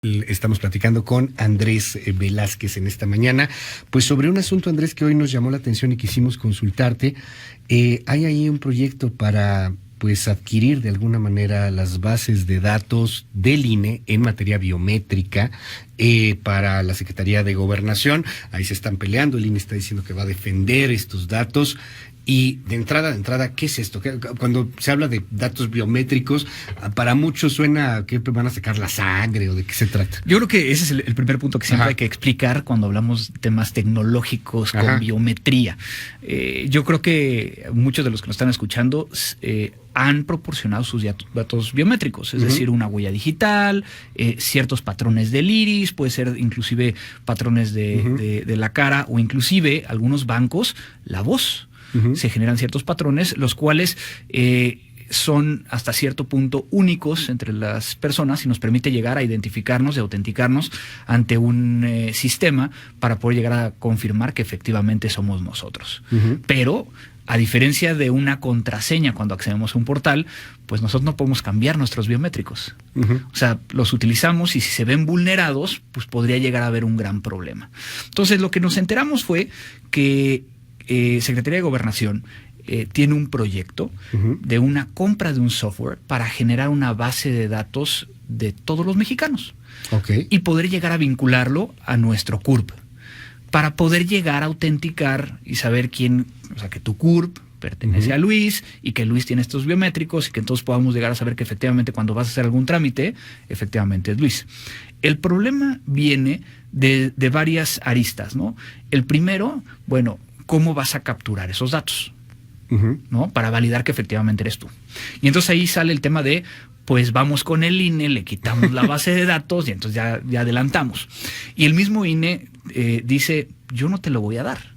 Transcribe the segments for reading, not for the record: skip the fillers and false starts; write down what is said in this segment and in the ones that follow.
Estamos platicando con Andrés Velázquez en esta mañana, pues sobre un asunto, Andrés, que hoy nos llamó la atención y quisimos consultarte. Hay ahí un proyecto para pues adquirir de alguna manera las bases de datos del INE en materia biométrica para la Secretaría de Gobernación. Ahí se están peleando, el INE está diciendo que va a defender estos datos. Y de entrada, ¿qué es esto? Cuando se habla de datos biométricos, para muchos suena que van a sacar la sangre o de qué se trata. Yo creo que ese es el primer punto que siempre hay que explicar cuando hablamos de temas tecnológicos con biometría. Yo creo que muchos de los que nos están escuchando han proporcionado sus datos biométricos, es decir, una huella digital, ciertos patrones del iris, puede ser inclusive patrones de la cara o inclusive algunos bancos, la voz. Se generan ciertos patrones, los cuales son hasta cierto punto únicos entre las personas y nos permite llegar a identificarnos y autenticarnos ante un sistema para poder llegar a confirmar que efectivamente somos nosotros. Pero a diferencia de una contraseña cuando accedemos a un portal, pues nosotros no podemos cambiar nuestros biométricos. O sea, los utilizamos y si se ven vulnerados, pues podría llegar a haber un gran problema. Entonces, lo que nos enteramos fue que Secretaría de Gobernación tiene un proyecto de una compra de un software para generar una base de datos de todos los mexicanos y poder llegar a vincularlo a nuestro CURP para poder llegar a autenticar y saber quién, o sea, que tu CURP pertenece a Luis y que Luis tiene estos biométricos y que entonces podamos llegar a saber que efectivamente cuando vas a hacer algún trámite, efectivamente es Luis. El problema viene de varias aristas, ¿no? El primero, bueno, ¿cómo vas a capturar esos datos? ¿No? Para validar que efectivamente eres tú. Y entonces ahí sale el tema de, pues vamos con el INE, le quitamos la base de datos y entonces ya adelantamos. Y el mismo INE dice, yo no te lo voy a dar.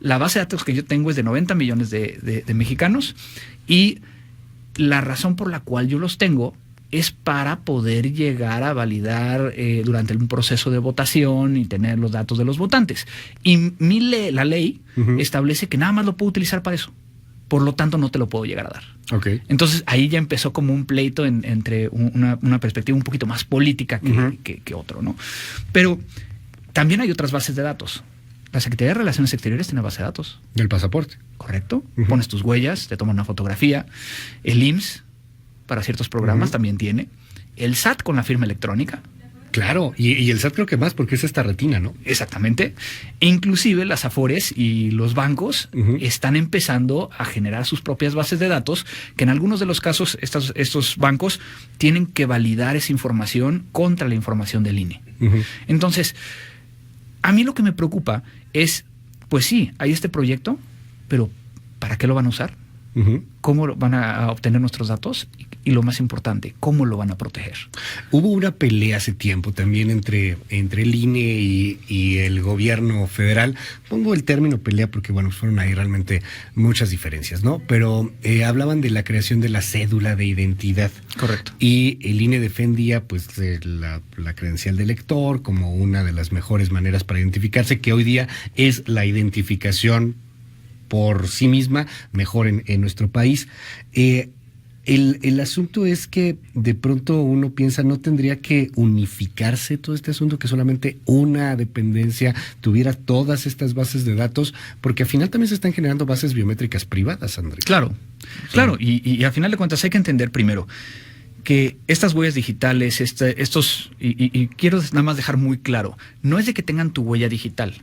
La base de datos que yo tengo es de 90 millones de mexicanos y la razón por la cual yo los tengo es para poder llegar a validar durante un proceso de votación y tener los datos de los votantes. Y la ley establece que nada más lo puedo utilizar para eso. Por lo tanto, no te lo puedo llegar a dar. Entonces, ahí ya empezó como un pleito entre una perspectiva un poquito más política que otro, ¿no? Pero también hay otras bases de datos. La Secretaría de Relaciones Exteriores tiene base de datos. Del pasaporte. Correcto. Pones tus huellas, te toman una fotografía. El IMSS, para ciertos programas, también tiene. El SAT con la firma electrónica. Claro, y el SAT creo que más porque es esta retina, ¿no? Exactamente. E inclusive las AFORES y los bancos están empezando a generar sus propias bases de datos, que en algunos de los casos estos bancos tienen que validar esa información contra la información del INE. Entonces, a mí lo que me preocupa es, pues sí, hay este proyecto, pero ¿para qué lo van a usar? ¿Cómo van a obtener nuestros datos? Y lo más importante, ¿cómo lo van a proteger? Hubo una pelea hace tiempo también entre el INE y el gobierno federal. Pongo el término pelea porque, bueno, fueron ahí realmente muchas diferencias, ¿no? Pero hablaban de la creación de la cédula de identidad. Correcto. Y el INE defendía, pues, la credencial de elector como una de las mejores maneras para identificarse, que hoy día es la identificación por sí misma mejor en nuestro país. El asunto es que de pronto uno piensa, ¿no tendría que unificarse todo este asunto, que solamente una dependencia tuviera todas estas bases de datos? Porque al final también se están generando bases biométricas privadas, Andrés. Claro, claro. Y al final de cuentas hay que entender primero que estas huellas digitales, y quiero nada más dejar muy claro, no es de que tengan tu huella digital.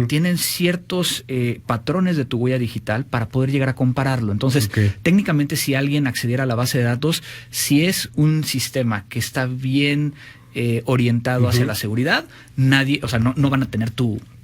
Tienen ciertos patrones de tu huella digital para poder llegar a compararlo. Entonces, técnicamente, si alguien accediera a la base de datos, si es un sistema que está bien orientado hacia la seguridad, nadie, o sea, no van a tener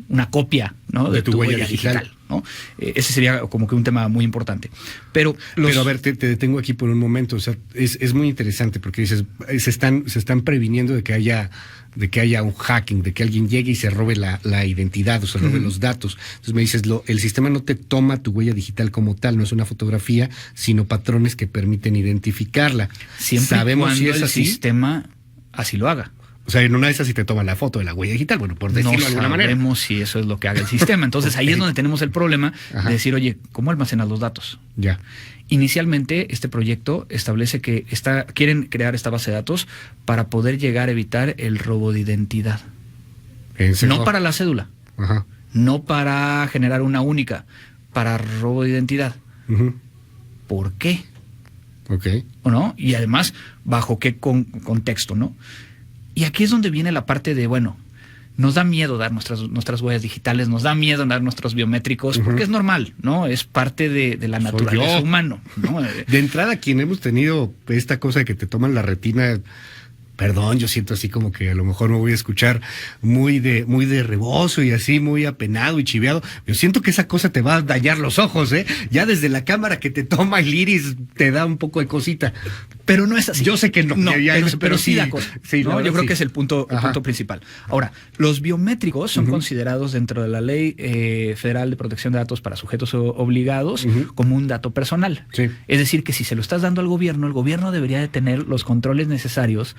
una copia, ¿no? de tu huella digital, ¿no? Ese sería como que un tema muy importante. Pero a ver, te detengo aquí por un momento. O sea, es muy interesante porque dices, se están previniendo de que haya un hacking, de que alguien llegue y se robe la identidad o se robe los datos. Entonces me dices, el sistema no te toma tu huella digital como tal, no es una fotografía, sino patrones que permiten identificarla. Siempre ¿Sabemos si es el así? Sistema así lo haga. O sea, en una de esas sí te toman la foto de la huella digital, bueno, por decirlo de alguna manera. No sabemos si eso es lo que haga el sistema. Entonces ahí es donde tenemos el problema de decir, oye, ¿cómo almacenas los datos? Ya. Inicialmente, este proyecto establece que quieren crear esta base de datos para poder llegar a evitar el robo de identidad. No para la cédula, no para generar una única, para robo de identidad. ¿Por qué? ¿O no? Y además, ¿bajo qué contexto, no? Y aquí es donde viene la parte de, bueno, nos da miedo dar nuestras huellas digitales, nos da miedo dar nuestros biométricos, porque es normal, ¿no? Es parte de la naturaleza humana, ¿no? De entrada, quien hemos tenido esta cosa de que te toman la retina, perdón, yo siento así como que a lo mejor me voy a escuchar muy de rebozo y así, muy apenado y chiveado. Yo siento que esa cosa te va a dañar los ojos, ¿eh? Ya desde la cámara que te toma el iris te da un poco de cosita. Pero no es así. Yo sé que no. Pero sí da cosa. Sí, ¿no? Yo creo que es el punto principal. Ahora, los biométricos son considerados dentro de la Ley Federal de Protección de Datos para Sujetos Obligados como un dato personal. Sí. Es decir, que si se lo estás dando al gobierno, el gobierno debería de tener los controles necesarios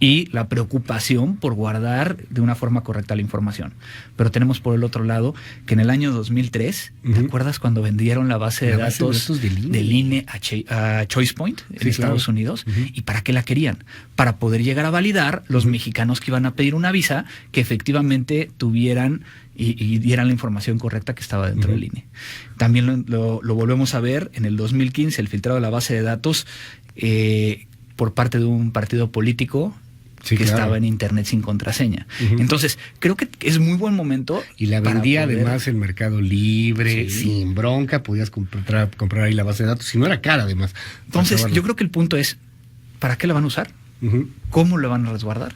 y la preocupación por guardar de una forma correcta la información. Pero tenemos por el otro lado que en el año 2003, ¿te acuerdas cuando vendieron la base de datos del INE a ChoicePoint en Estados Unidos? ¿Y para qué la querían? Para poder llegar a validar los mexicanos que iban a pedir una visa que efectivamente tuvieran y dieran la información correcta que estaba dentro del INE. También lo volvemos a ver en el 2015, el filtrado de la base de datos por parte de un partido político estaba en internet sin contraseña. Entonces, creo que es muy buen momento. Y la vendía además en Mercado Libre, sin bronca, podías comprar ahí la base de datos, si no era cara además. Entonces, yo creo que el punto es, ¿para qué la van a usar? ¿Cómo la van a resguardar?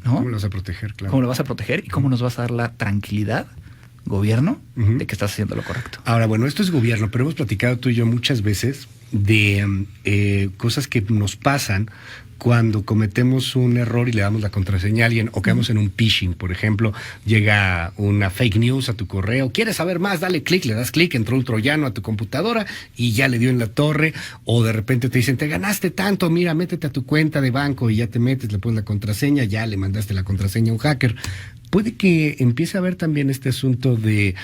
¿No? ¿Cómo la vas a proteger? Claro. ¿Cómo la vas a proteger? ¿Y cómo nos vas a dar la tranquilidad, gobierno, de que estás haciendo lo correcto? Ahora, bueno, esto es gobierno, pero hemos platicado tú y yo muchas veces de cosas que nos pasan cuando cometemos un error y le damos la contraseña a alguien o caemos en un phishing, por ejemplo, llega una fake news a tu correo, ¿quieres saber más? Dale clic, le das clic, entró un troyano a tu computadora y ya le dio en la torre, o de repente te dicen, te ganaste tanto, mira, métete a tu cuenta de banco y ya te metes, le pones la contraseña, ya le mandaste la contraseña a un hacker. Puede que empiece a haber también este asunto de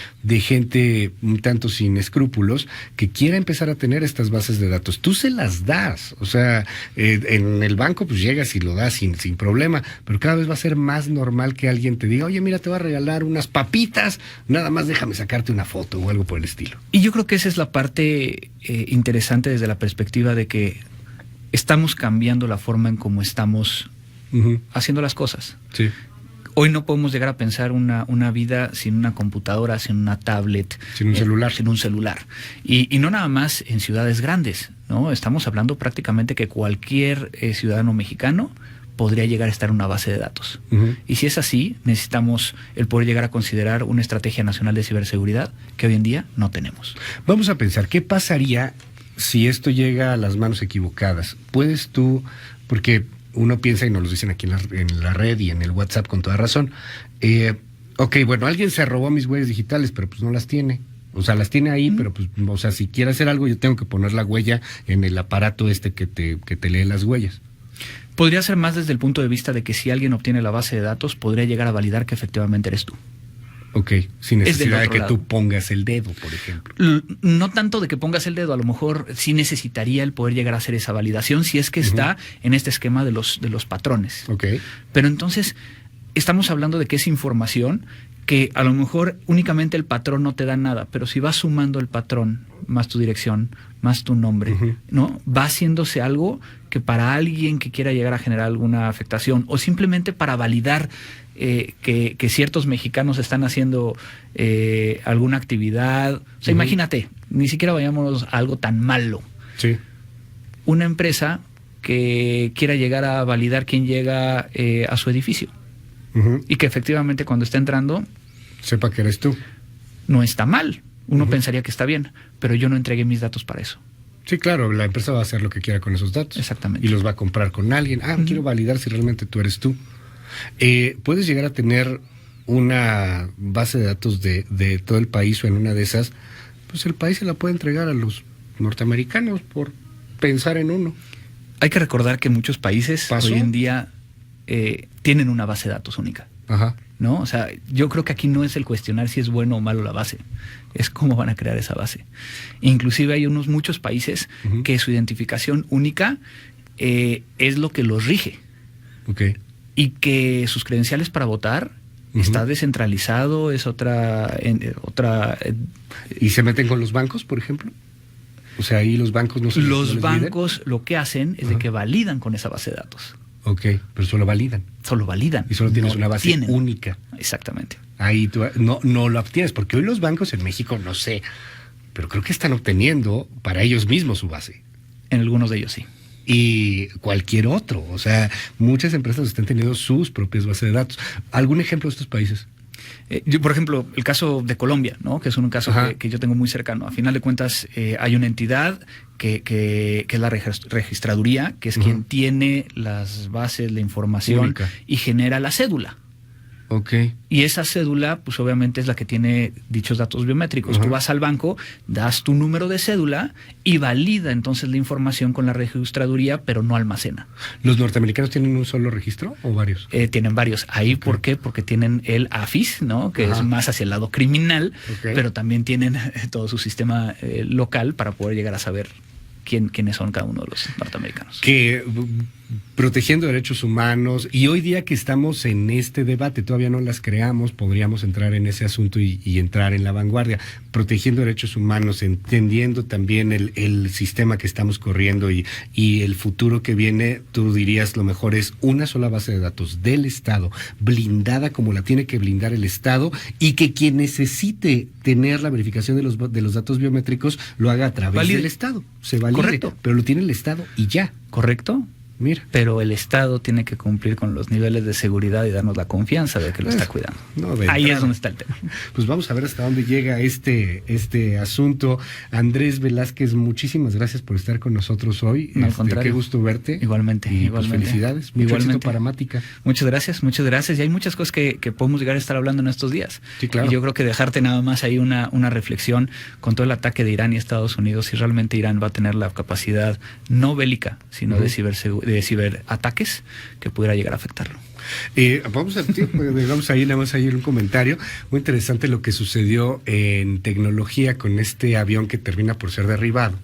gente un tanto sin escrúpulos que quiera empezar a tener estas bases de datos. Tú se las das, o sea, en el banco pues llegas y lo das sin problema, pero cada vez va a ser más normal que alguien te diga, oye, mira, te voy a regalar unas papitas, nada más déjame sacarte una foto o algo por el estilo. Y yo creo que esa es la parte interesante desde la perspectiva de que estamos cambiando la forma en cómo estamos haciendo las cosas. Sí. Hoy no podemos llegar a pensar una vida sin una computadora, sin una tablet. Sin un celular. Sin un celular. Y no nada más en ciudades grandes, ¿no? Estamos hablando prácticamente que cualquier ciudadano mexicano podría llegar a estar en una base de datos. Y si es así, necesitamos el poder llegar a considerar una estrategia nacional de ciberseguridad que hoy en día no tenemos. Vamos a pensar, ¿qué pasaría si esto llega a las manos equivocadas? ¿Puedes tú, porque uno piensa, y nos lo dicen aquí en la red y en el WhatsApp con toda razón, ok, bueno, alguien se robó mis huellas digitales, pero pues no las tiene. O sea, las tiene ahí, pero pues, o sea, si quiere hacer algo, yo tengo que poner la huella en el aparato que te lee las huellas. Podría ser más desde el punto de vista de que si alguien obtiene la base de datos, podría llegar a validar que efectivamente eres tú. Ok, sin necesidad de que tú pongas el dedo, por ejemplo. No tanto de que pongas el dedo, a lo mejor sí necesitaría el poder llegar a hacer esa validación si es que está en este esquema de los patrones. Ok. Pero entonces estamos hablando de que es información que a lo mejor únicamente el patrón no te da nada, pero si vas sumando el patrón, más tu dirección, más tu nombre, ¿no? Va haciéndose algo que para alguien que quiera llegar a generar alguna afectación o simplemente para validar que ciertos mexicanos están haciendo alguna actividad. O sea, imagínate, ni siquiera vayamos a algo tan malo. Sí. Una empresa que quiera llegar a validar quién llega a su edificio. Y que efectivamente cuando está entrando sepa que eres tú. No está mal. Uno pensaría que está bien, pero yo no entregué mis datos para eso. Sí, claro, la empresa va a hacer lo que quiera con esos datos. Exactamente. Y los va a comprar con alguien. Quiero validar si realmente tú eres tú. Puedes llegar a tener una base de datos de todo el país, o en una de esas, pues el país se la puede entregar a los norteamericanos por pensar en uno. Hay que recordar que muchos países hoy en día tienen una base de datos única. Ajá. ¿No? O sea, yo creo que aquí no es el cuestionar si es bueno o malo la base, es cómo van a crear esa base. Inclusive hay muchos países que su identificación única es lo que los rige. Okay. Y que sus credenciales para votar está descentralizado, es otra... ¿Y se meten con los bancos, por ejemplo? O sea, ahí los bancos no se... Los bancos lo que hacen es de que validan con esa base de datos. Ok, pero solo validan. Solo validan. Y solo tienes una base única. Exactamente. Ahí tú no lo obtienes, porque hoy los bancos en México, no sé, pero creo que están obteniendo para ellos mismos su base. En algunos de ellos sí. Y cualquier otro. O sea, muchas empresas están teniendo sus propias bases de datos. ¿Algún ejemplo de estos países? Por ejemplo, el caso de Colombia, ¿no? Que es un caso que yo tengo muy cercano. A final de cuentas, hay una entidad que es la registraduría, que es quien tiene las bases, la información única, y genera la cédula. Okay. Y esa cédula, pues obviamente es la que tiene dichos datos biométricos. Tú vas al banco, das tu número de cédula y valida entonces la información con la registraduría, pero no almacena. ¿Los norteamericanos tienen un solo registro o varios? Tienen varios. Ahí, ¿por qué? Porque tienen el AFIS, ¿no? Que es más hacia el lado criminal, pero también tienen todo su sistema local para poder llegar a saber quiénes son cada uno de los norteamericanos. Que protegiendo derechos humanos, y hoy día que estamos en este debate, todavía no las creamos, podríamos entrar en ese asunto y entrar en la vanguardia, protegiendo derechos humanos, entendiendo también el sistema que estamos corriendo y el futuro que viene. Tú dirías lo mejor es una sola base de datos del Estado, blindada como la tiene que blindar el Estado, y que quien necesite tener la verificación de los datos biométricos lo haga a través del Estado. Se valide, correcto, pero lo tiene el Estado y ya. ¿Correcto? Mira. Pero el Estado tiene que cumplir con los niveles de seguridad y darnos la confianza de que lo está cuidando. Ahí es donde está el tema. Pues vamos a ver hasta dónde llega este asunto. Andrés Velázquez, muchísimas gracias por estar con nosotros hoy. No, al contrario. Qué gusto verte. Igualmente. Y igualmente. Pues felicidades. Mucho éxito para Mática. Muchas gracias. Y hay muchas cosas que podemos llegar a estar hablando en estos días. Sí, claro. Y yo creo que dejarte nada más ahí una reflexión con todo el ataque de Irán y Estados Unidos, si realmente Irán va a tener la capacidad no bélica, sino de ciberataques que pudiera llegar a afectarlo. Vamos a ir nada más a ir un comentario muy interesante lo que sucedió en tecnología con este avión que termina por ser derribado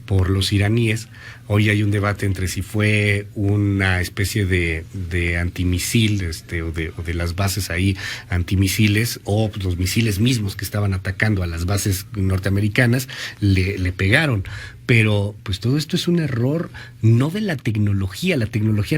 por los iraníes. Hoy hay un debate entre si fue una especie de antimisil o de las bases ahí antimisiles, o los misiles mismos que estaban atacando a las bases norteamericanas le pegaron. Pero pues todo esto es un error no de la tecnología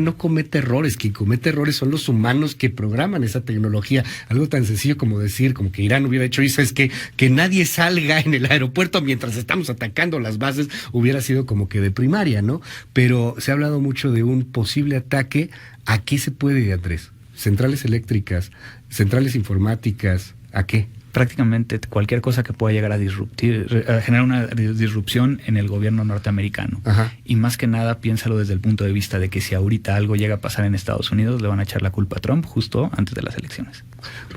no comete errores, quien comete errores son los humanos que programan esa tecnología. Algo tan sencillo como decir, como que Irán hubiera hecho eso, es que nadie salga en el aeropuerto mientras estamos atacando las bases, hubiera sido como que de primaria, ¿no? Pero se ha hablado mucho de un posible ataque. ¿A qué se puede, Andrés? Centrales eléctricas, centrales informáticas, ¿a qué? Prácticamente cualquier cosa que pueda llegar a generar una disrupción en el gobierno norteamericano. Ajá. Y más que nada, piénsalo desde el punto de vista de que si ahorita algo llega a pasar en Estados Unidos, le van a echar la culpa a Trump justo antes de las elecciones.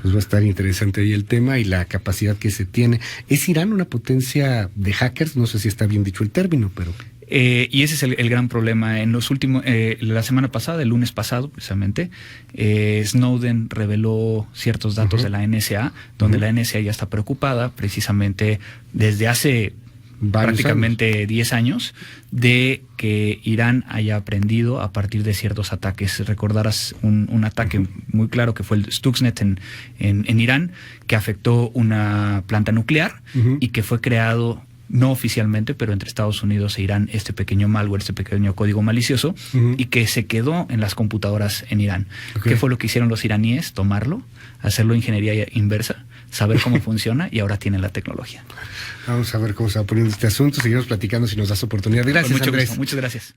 Pues va a estar interesante ahí el tema y la capacidad que se tiene. ¿Es Irán una potencia de hackers? No sé si está bien dicho el término, pero... y ese es el gran problema. En los últimos, la semana pasada, el lunes pasado precisamente, Snowden reveló ciertos datos de la NSA, donde la NSA ya está preocupada precisamente desde hace prácticamente 10 años de que Irán haya aprendido a partir de ciertos ataques. Recordarás un ataque muy claro que fue el Stuxnet en Irán, que afectó una planta nuclear y que fue creado no oficialmente, pero entre Estados Unidos e Irán, este pequeño malware, este pequeño código malicioso, y que se quedó en las computadoras en Irán. ¿Qué fue lo que hicieron los iraníes? Tomarlo, hacerlo ingeniería inversa, saber cómo funciona, y ahora tienen la tecnología. Vamos a ver cómo se va poniendo este asunto. Seguimos platicando si nos das oportunidad. Gracias, Con mucho Andrés. gusto. Muchas gracias.